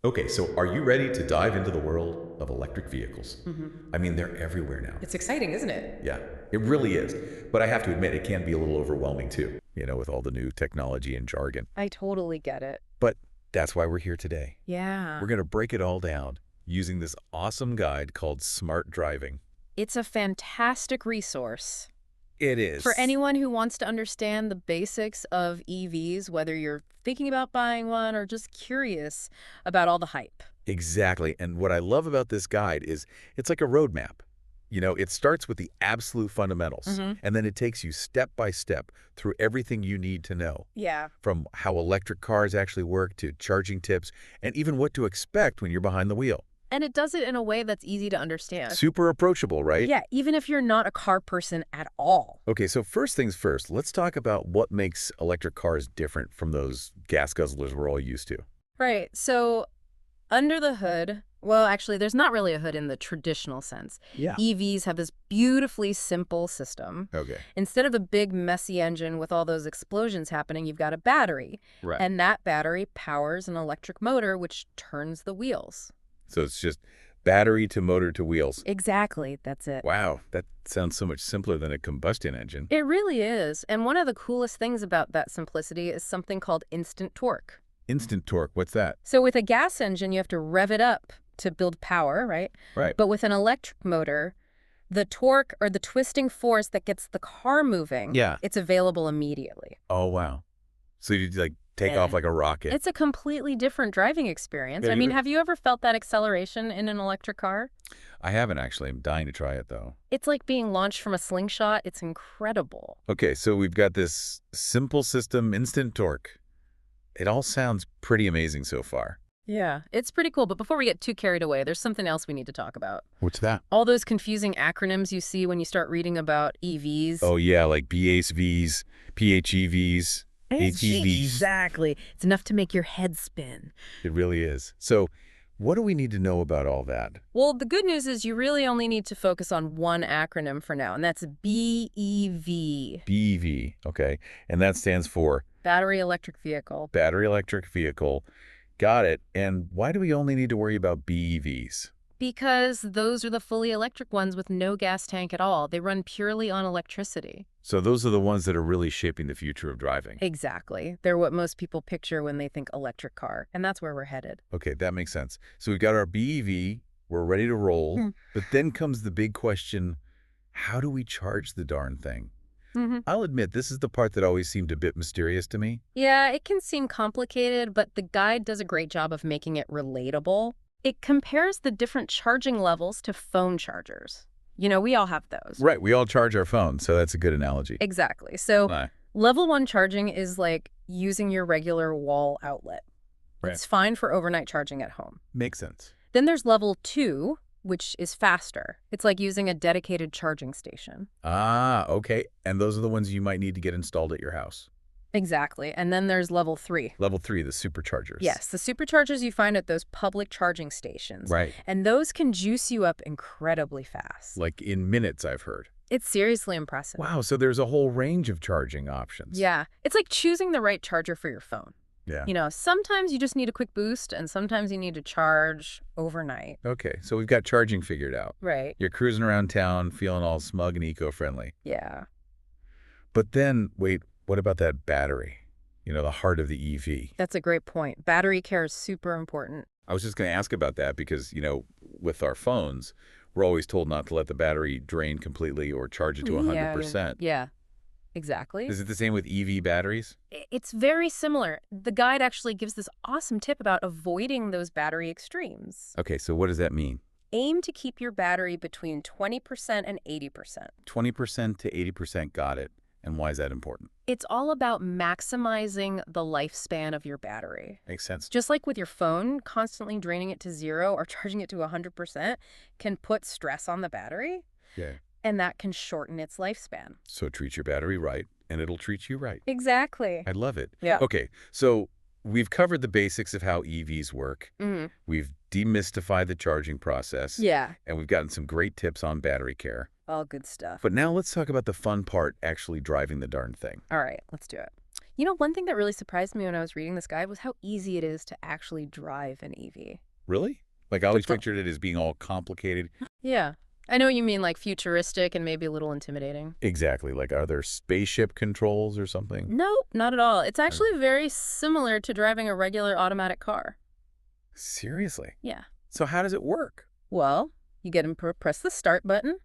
Okay, so are you ready to dive into the world of electric vehicles? hmm I mean, they're everywhere now. It's exciting, isn't it? Yeah, it really is. But I have to admit, it can be a little overwhelming too, with all the new technology and jargon. I totally get it. But that's why we're here today. Yeah. We're going to break it all down using this awesome guide called Smart Driving. It's a fantastic resource It for is. anyone who wants to understand the basics of EVs, whether you're thinking about buying one or just curious about all the hype. Exactly. And what I love about this guide is it's like a roadmap. It starts with the absolute fundamentals, hmm and then it takes you step by step through everything you need to know. Yeah. From how electric cars actually work to charging tips and even what to expect when you're behind the wheel. And it does it in a way that's easy to understand. Super approachable, right? Yeah, even if you're not a car person at all. Okay, so first things first, let's talk about what makes electric cars different from those gas guzzlers we're all used to. Right. So under the hood, well, actually, there's not really a hood in the traditional sense. Yeah. EVs have this beautifully simple system. Okay. Instead of the big, messy engine with all those explosions happening, you've got a battery. Right. And that battery powers an electric motor, which turns the wheels. So it's just battery to motor to wheels. Exactly. That's it. Wow, that sounds so much simpler than a combustion engine. It really is. And one of the coolest things about that simplicity is something called instant torque. Instant torque, what's that? So with a gas engine, you have to rev it up to build power, right? Right. But with an electric motor, the torque or the twisting force that gets the car moving, Yeah. it's available immediately. Oh, wow. So you like take off like a rocket. It's a completely different driving experience. Yeah, I mean, you- have you ever felt that acceleration in an electric car? I haven't actually. I'm dying to try it though. It's like being launched from a slingshot. It's incredible. Okay, so we've got this simple system, instant torque. It all sounds pretty amazing so far. Yeah, it's pretty cool. But before we get too carried away, there's something else we need to talk about. What's that? All those confusing acronyms you see when you start reading about EVs. Oh yeah, like BEVs, PHEVs, HEVs. Exactly. It's enough to make your head spin. It really is. So what do we need to know about all that? Well, the good news is you really only need to focus on one acronym for now, and that's BEV. BEV, okay. And that stands for Battery electric vehicle. battery electric vehicle. Got it. And why do we only need to worry about BEVs? Because those are the fully electric ones with no gas tank at all. They run purely on electricity. So those are the ones that are really shaping the future of driving. Exactly. They're what most people picture when they think electric car, and that's where we're headed. Okay, that makes sense. So we've got our BEV, we're ready to roll, Hmm. but then comes the big question, how do we charge the darn thing? I'll admit, this is the part that always seemed a bit mysterious to me. Yeah, it can seem complicated, but the guide does a great job of making it relatable. It compares the different charging levels to phone chargers. You know, we all have those. Right, we all charge our phones, so that's a good analogy. Exactly. So Aye. level 1 charging is like using your regular wall outlet. Right. It's fine for overnight charging at home. Makes sense. Then there's level 2, which is faster. It's like using a dedicated charging station. Ah, okay. And those are the ones you might need to get installed at your house. Exactly. And then there's level 3. Level 3, the superchargers. Yes, the superchargers you find at those public charging stations. Right. And those can juice you up incredibly fast. Like in minutes, I've heard. It's seriously impressive. Wow, so there's a whole range of charging options. Yeah. It's like choosing the right charger for your phone. Yeah. You know, sometimes you just need a quick boost, and sometimes you need to charge overnight. Okay, so we've got charging figured out. Right. You're cruising around town, feeling all smug and eco-friendly. Yeah. But then, wait, what about that battery? The heart of the EV. That's a great point. Battery care is super important. I was just going to ask about that because, with our phones, we're always told not to let the battery drain completely or charge it to 100%. Yeah, exactly. Is it the same with EV batteries? It's very similar. The guide actually gives this awesome tip about avoiding those battery extremes. Okay, so what does that mean? Aim to keep your battery between 20% and 80%. 20% to 80%, got it. And why is that important? It's all about maximizing the lifespan of your battery. Makes sense. Just like with your phone, constantly draining it to 0 or charging it to 100% can put stress on the battery, Yeah. and that can shorten its lifespan. So treat your battery right, and it'll treat you right. Exactly. I love it. Yeah. Okay, so we've covered the basics of how EVs work. Mhm. We've demystified the charging process. Yeah. And we've gotten some great tips on battery care. All good stuff. But now let's talk about the fun part, actually driving the darn thing. All right, let's do it. One thing that really surprised me when I was reading this guide was how easy it is to actually drive an EV. Really? Like, I always pictured it as being all complicated. Yeah. I know what you mean, like futuristic and maybe a little intimidating. Exactly. Like, are there spaceship controls or something? Nope, not at all. It's actually very similar to driving a regular automatic car. Seriously? Yeah. So how does it work? Well, you get him press the start button.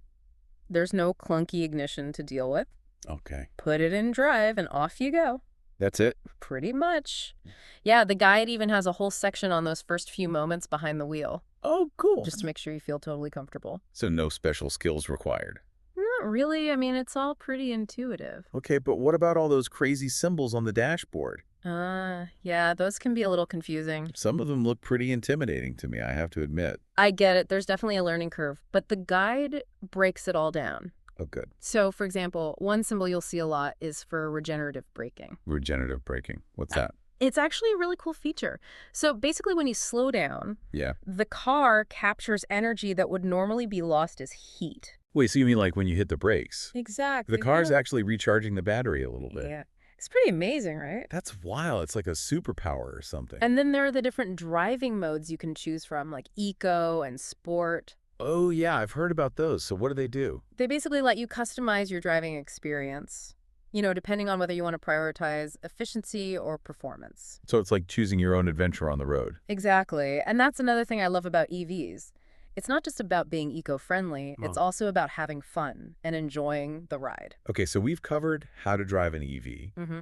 There's no clunky ignition to deal with. Okay. Put it in drive and off you go. That's it? Pretty much. Yeah, the guide even has a whole section on those first few moments behind the wheel, Oh, cool. just to make sure you feel totally comfortable. So no special skills required. Not really. I mean, it's all pretty intuitive. Okay, but what about all those crazy symbols on the dashboard? Yeah, those can be a little confusing. Some of them look pretty intimidating to me, I have to admit. I get it. There's definitely a learning curve, but the guide breaks it all down. Oh, good. So, for example, one symbol you'll see a lot is for regenerative braking. Regenerative braking. What's that? It's actually a really cool feature. So basically when you slow down, Yeah. the car captures energy that would normally be lost as heat. Wait, so you mean like when you hit the brakes? Exactly. The car's actually recharging the battery a little bit. Yeah. It's pretty amazing, right? That's wild. It's like a superpower or something. And then there are the different driving modes you can choose from, like eco and sport. Oh, yeah, I've heard about those. So what do they do? They basically let you customize your driving experience, depending on whether you want to prioritize efficiency or performance. So it's like choosing your own adventure on the road. Exactly. And that's another thing I love about EVs. It's not just about being eco-friendly, it's also about having fun and enjoying the ride. Okay, so we've covered how to drive an EV, Mm-hmm.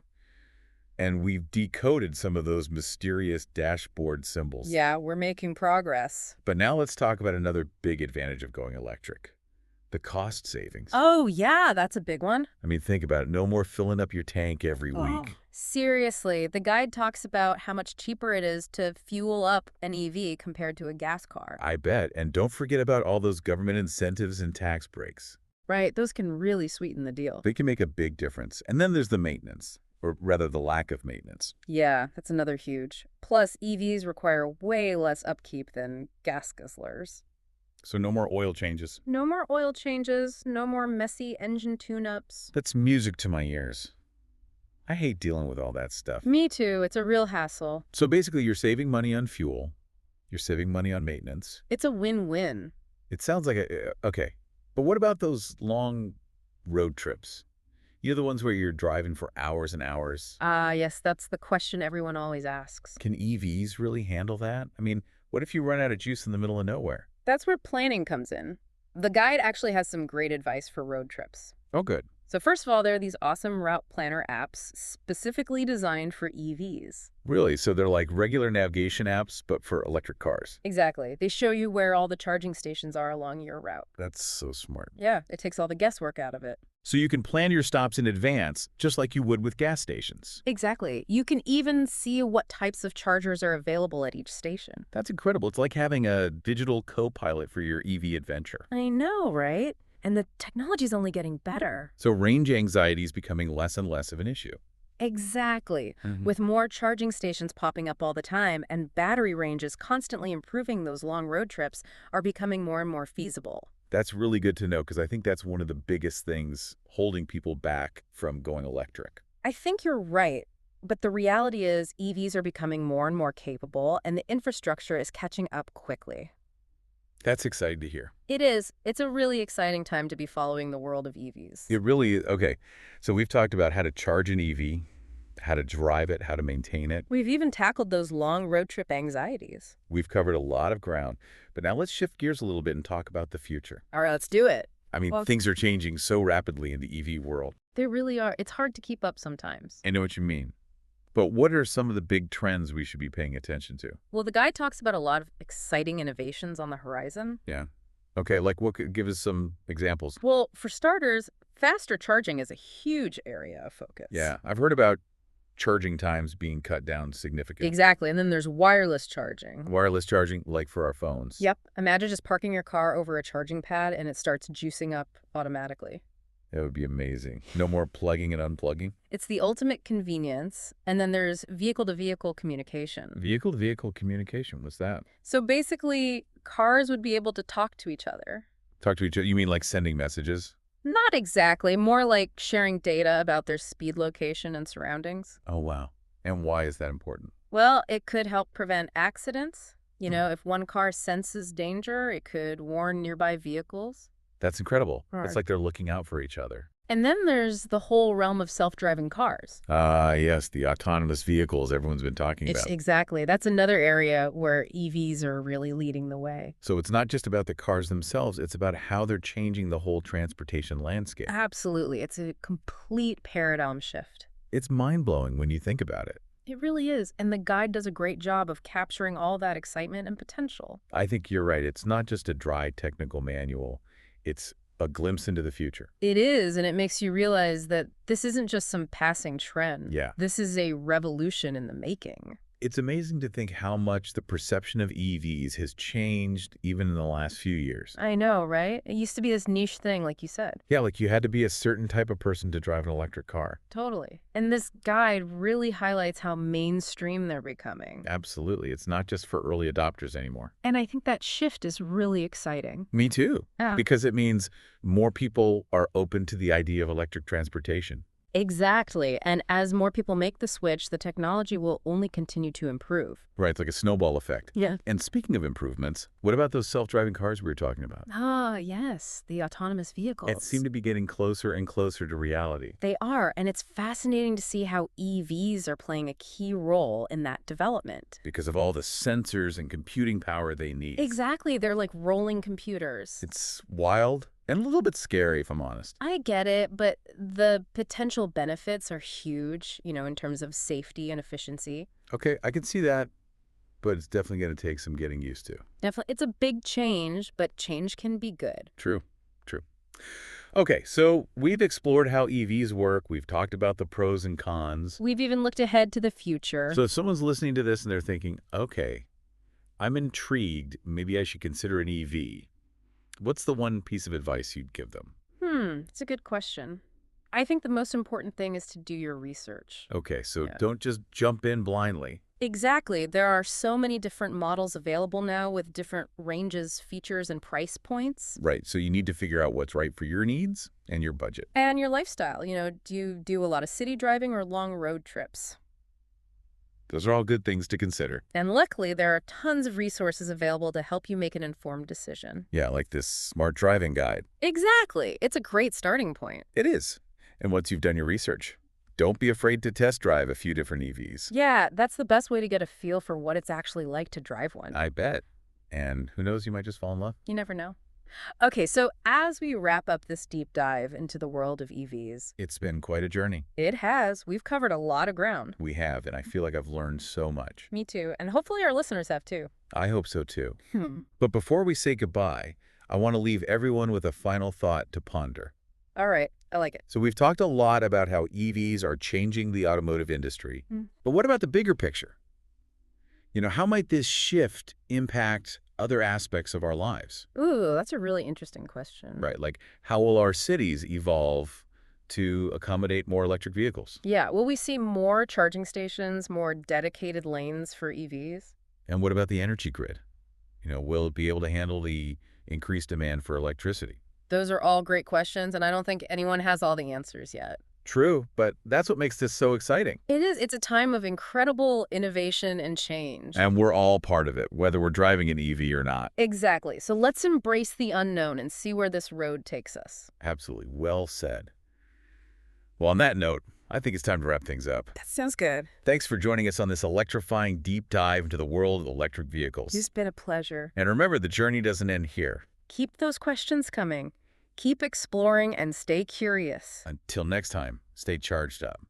and we've decoded some of those mysterious dashboard symbols. Yeah, we're making progress. But now let's talk about another big advantage of going electric. The cost savings. Oh, yeah, that's a big one. I mean, think about it. No more filling up your tank every week. Seriously, the guide talks about how much cheaper it is to fuel up an EV compared to a gas car. I bet. And don't forget about all those government incentives and tax breaks. Right, those can really sweeten the deal. They can make a big difference. And then there's the maintenance, or rather the lack of maintenance. Yeah, that's another huge. Plus, EVs require way less upkeep than gas guzzlers. So no more oil changes. No more oil changes, no more messy engine tune-ups. That's music to my ears. I hate dealing with all that stuff. Me too, it's a real hassle. So basically, you're saving money on fuel. You're saving money on maintenance. It's a win-win. It sounds like okay. But what about those long road trips? You know, the ones where you're driving for hours and hours? Yes, that's the question everyone always asks. Can EVs really handle that? I mean, what if you run out of juice in the middle of nowhere? That's where planning comes in. The guide actually has some great advice for road trips. Oh, good. So first of all, there are these awesome route planner apps specifically designed for EVs. Really? So they're like regular navigation apps, but for electric cars? Exactly. They show you where all the charging stations are along your route. That's so smart. Yeah, it takes all the guesswork out of it. So you can plan your stops in advance, just like you would with gas stations. Exactly. You can even see what types of chargers are available at each station. That's incredible. It's like having a digital co-pilot for your EV adventure. I know, right? And the technology's only getting better. So range anxiety is becoming less and less of an issue. Exactly. With more charging stations popping up all the time and battery ranges constantly improving, those long road trips are becoming more and more feasible. That's really good to know because I think that's one of the biggest things holding people back from going electric. I think you're right. But the reality is EVs are becoming more and more capable and the infrastructure is catching up quickly. That's exciting to hear. It is. It's a really exciting time to be following the world of EVs. It really is. Okay, so we've talked about how to charge an EV, how to drive it, how to maintain it. We've even tackled those long road trip anxieties. We've covered a lot of ground. But now let's shift gears a little bit and talk about the future. All right, let's do it. I mean, things are changing so rapidly in the EV world. They really are. It's hard to keep up sometimes. I know what you mean. But what are some of the big trends we should be paying attention to? Well, the guide talks about a lot of exciting innovations on the horizon. Yeah. Okay, like what could give us some examples? Well, for starters, faster charging is a huge area of focus. Yeah, I've heard about charging times being cut down significantly. Exactly. And then there's wireless charging. Wireless charging, like for our phones. Yep. Imagine just parking your car over a charging pad and it starts juicing up automatically. That would be amazing. No more plugging and unplugging. It's the ultimate convenience. And then there's vehicle-to-vehicle communication. Vehicle-to-vehicle communication, what's that? So basically, cars would be able to talk to each other. Talk to each other, you mean like sending messages? Not exactly, more like sharing data about their speed, location, and surroundings. Oh, wow. And why is that important? Well, it could help prevent accidents. Hmm. If one car senses danger, it could warn nearby vehicles. That's incredible. It's Right. like they're looking out for each other. And then there's the whole realm of self-driving cars. Ah, yes, the autonomous vehicles everyone's been talking It's about. exactly. That's another area where EVs are really leading the way. So it's not just about the cars themselves, it's about how they're changing the whole transportation landscape. Absolutely. It's a complete paradigm shift. It's mind-blowing when you think about it. It really is. And the guide does a great job of capturing all that excitement and potential. I think you're right. It's not just a dry technical manual. It's a glimpse into the future. It is, and it makes you realize that this isn't just some passing trend. Yeah. This is a revolution in the making. It's amazing to think how much the perception of EVs has changed even in the last few years. I know, right? It used to be this niche thing, like you said. Yeah, like you had to be a certain type of person to drive an electric car. Totally. And this guide really highlights how mainstream they're becoming. Absolutely. It's not just for early adopters anymore. And I think that shift is really exciting. Me too. Yeah. Because it means more people are open to the idea of electric transportation. Exactly. And as more people make the switch, the technology will only continue to improve. Right, it's like a snowball effect. Yeah. And speaking of improvements, what about those self-driving cars we were talking about? Ah, yes, the autonomous vehicles. It seemed to be getting closer and closer to reality. They are, and it's fascinating to see how EVs are playing a key role in that development. Because of all the sensors and computing power they need. Exactly, they're like rolling computers. It's wild and a little bit scary, if I'm honest. I get it, but the potential benefits are huge, in terms of safety and efficiency. Okay, I can see that, but it's definitely going to take some getting used to. Definitely, it's a big change, but change can be good. True, true. Okay, so we've explored how EVs work. We've talked about the pros and cons. We've even looked ahead to the future. So if someone's listening to this and they're thinking, okay, I'm intrigued, maybe I should consider an EV. What's the one piece of advice you'd give them? It's a good question. I think the most important thing is to do your research. Okay, so Yeah. don't just jump in blindly. Exactly. There are so many different models available now with different ranges, features, and price points. Right, so you need to figure out what's right for your needs and your budget. And your lifestyle. Do you do a lot of city driving or long road trips? Those are all good things to consider. And luckily, there are tons of resources available to help you make an informed decision. Yeah, like this smart driving guide. Exactly. It's a great starting point. It is. And once you've done your research, don't be afraid to test drive a few different EVs. Yeah, that's the best way to get a feel for what it's actually like to drive one. I bet. And who knows, you might just fall in love. You never know. Okay, so as we wrap up this deep dive into the world of EVs, It's been quite a journey. it has. We've covered a lot of ground. We have, and I feel like I've learned so much. Me too. And hopefully our listeners have too. I hope so too. But before we say goodbye, I want to leave everyone with a final thought to ponder. All right. I like it. So we've talked a lot about how EVs are changing the automotive industry. But what about the bigger picture? How might this shift impact other aspects of our lives? Ooh, that's a really interesting question. Right, like how will our cities evolve to accommodate more electric vehicles? Yeah, will we see more charging stations, more dedicated lanes for EVs? And what about the energy grid? Will it be able to handle the increased demand for electricity? Those are all great questions, and I don't think anyone has all the answers yet. True, but that's what makes this so exciting. It is. It's a time of incredible innovation and change. And we're all part of it, whether we're driving an EV or not. Exactly. So let's embrace the unknown and see where this road takes us. Absolutely. Well said. Well, on that note, I think it's time to wrap things up. That sounds good. Thanks for joining us on this electrifying deep dive into the world of electric vehicles. It's been a pleasure. And remember, the journey doesn't end here. Keep those questions coming. Keep exploring and stay curious. Until next time, stay charged up.